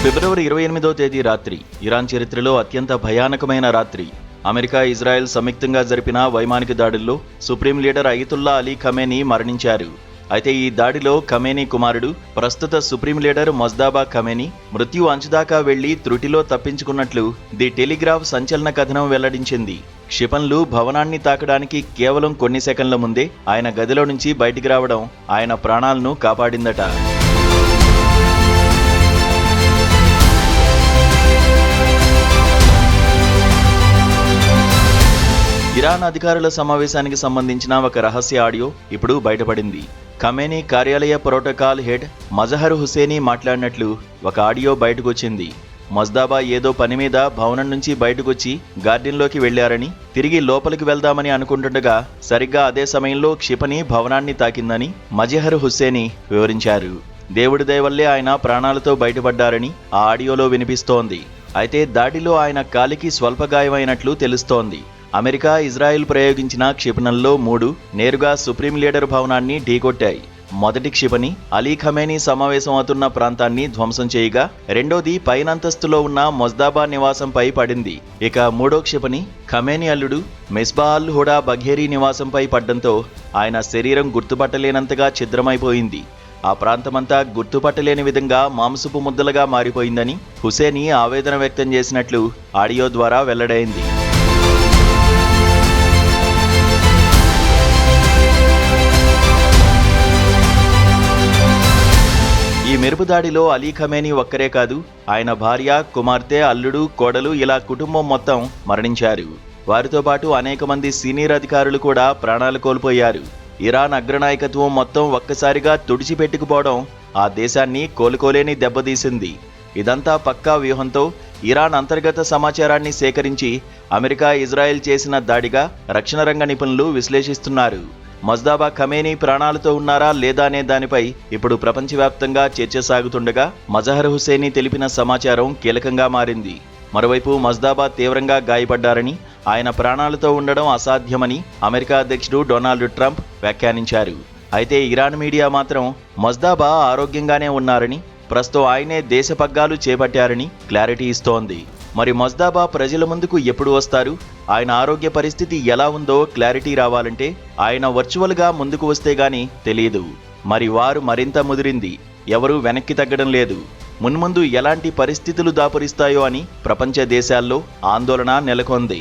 ఫిబ్రవరి 28వ తేదీ రాత్రి ఇరాన్ చరిత్రలో అత్యంత భయానకమైన రాత్రి. అమెరికా, ఇజ్రాయెల్ సంయుక్తంగా జరిపిన వైమానిక దాడుల్లో supreme leader Ayatollah Ali Khamenei మరణించారు. అయితే ఈ దాడిలో ఖమేనీ కుమారుడు, ప్రస్తుత సుప్రీం లీడర్ మొజ్దాబా ఖమేనీ మృత్యు అంచుదాకా వెళ్లి త్రుటిలో తప్పించుకున్నట్లు ది టెలిగ్రాఫ్ సంచలన కథనం వెల్లడించింది. క్షిపణులు భవనాన్ని తాకడానికి కేవలం కొన్ని సెకన్ల ముందే ఆయన గదిలో నుంచి బయటికి రావడం ఆయన ప్రాణాలను కాపాడిందట. ఇరాన్ అధికారుల సమావేశానికి సంబంధించిన ఒక రహస్య ఆడియో ఇప్పుడు బయటపడింది. ఖమేనీ కార్యాలయ ప్రోటోకాల్ హెడ్ మజహర్ హుసేనీ మాట్లాడినట్లు ఒక ఆడియో బయటకొచ్చింది. మొజ్దాబా ఏదో పని మీద భవనం నుంచి బయటకొచ్చి గార్డెన్లోకి వెళ్లారని, తిరిగి లోపలికి వెళ్దామని అనుకుంటుండగా సరిగ్గా అదే సమయంలో క్షిపణి భవనాన్ని తాకిందని మజహర్ హుసేనీ వివరించారు. దేవుడి దయ వల్లే ఆయన ప్రాణాలతో బయటపడ్డారని ఆ ఆడియోలో వినిపిస్తోంది. అయితే దాడిలో ఆయన కాలికి స్వల్ప గాయమైనట్లు తెలుస్తోంది. అమెరికా, ఇజ్రాయెల్ ప్రయోగించిన క్షిపణుల్లో 3 నేరుగా సుప్రీం లీడర్ భవనాన్ని ఢీకొట్టాయి. మొదటి క్షిపణి అలీ ఖమేనీ సమావేశం అవుతున్న ప్రాంతాన్ని ధ్వంసం చేయగా, రెండోది పైనంతస్తులో ఉన్న మొజ్దాబా నివాసంపై పడింది. ఇక మూడో క్షిపణి ఖమేనీ అల్లుడు మిస్బా అల్ హుడా బఘేరీ నివాసంపై పడ్డంతో ఆయన శరీరం గుర్తుపట్టలేనంతగా ఛిద్రమైపోయింది. ఆ ప్రాంతమంతా గుర్తుపట్టలేని విధంగా మాంసపు ముద్దలుగా మారిపోయిందని హుసేనీ ఆవేదన వ్యక్తం చేసినట్లు ఆడియో ద్వారా వెల్లడైంది. ఈ మెరుపు దాడిలో అలీ ఖమేనీ ఒక్కరే కాదు, ఆయన భార్య, కుమార్తె, అల్లుడు, కోడలు ఇలా కుటుంబం మొత్తం మరణించారు. వారితో పాటు అనేక మంది సీనియర్ అధికారులు కూడా ప్రాణాలు కోల్పోయారు. ఇరాన్ అగ్రనాయకత్వం మొత్తం ఒక్కసారిగా తుడిచిపెట్టుకుపోవడం ఆ దేశాన్ని కోలుకోలేని దెబ్బతీసింది. ఇదంతా పక్కా వ్యూహంతో ఇరాన్ అంతర్గత సమాచారాన్ని సేకరించి అమెరికా, ఇజ్రాయెల్ చేసిన దాడిగా రక్షణ రంగ నిపుణులు విశ్లేషిస్తున్నారు. మొజ్దాబా ఖమేనీ ప్రాణాలతో ఉన్నారా లేదా అనే దానిపై ఇప్పుడు ప్రపంచవ్యాప్తంగా చర్చ సాగుతుండగా, మజహర్ హుసేనీ తెలిపిన సమాచారం కీలకంగా మారింది. మరోవైపు మొజ్దాబా తీవ్రంగా గాయపడ్డారని, ఆయన ప్రాణాలతో ఉండడం అసాధ్యమని అమెరికా అధ్యక్షుడు డొనాల్డ్ ట్రంప్ వ్యాఖ్యానించారు. అయితే ఇరాన్ మీడియా మాత్రం మొజ్దాబా ఆరోగ్యంగానే ఉన్నారని, ప్రస్తుతం ఆయనే దేశ పగ్గాలు చేపట్టారని క్లారిటీ ఇస్తోంది. మరి మొజ్దాబా ప్రజల ముందుకు ఎప్పుడు వస్తారు? ఆయన ఆరోగ్య పరిస్థితి ఎలా ఉందో క్లారిటీ రావాలంటే ఆయన వర్చువల్గా ముందుకు వస్తే గానీ తెలియదు. మరి వారు మరింత ముదిరింది, ఎవరూ వెనక్కి తగ్గడం లేదు. మున్ముందు ఎలాంటి పరిస్థితులు దాపురిస్తాయో అని ప్రపంచ దేశాల్లో ఆందోళన నెలకొంది.